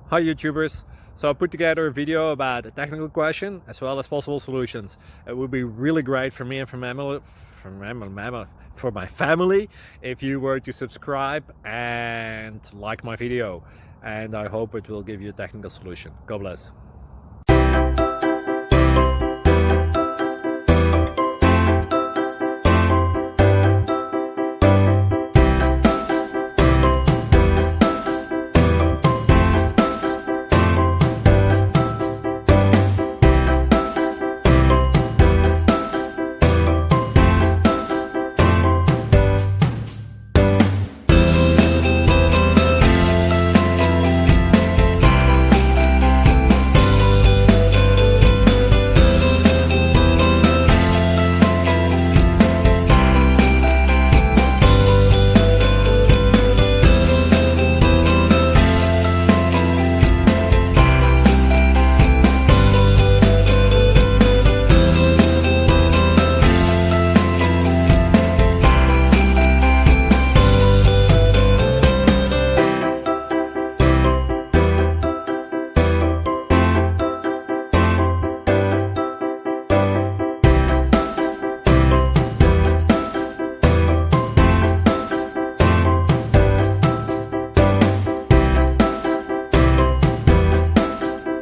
Hi YouTubers! So I put together a video about a technical question as well as possible solutions. It would be really great for me and for my family if you were to subscribe and like my video, and I hope it will give you a technical solution. God bless.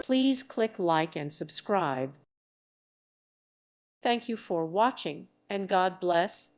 Please click like and subscribe. Thank you for watching, and God bless.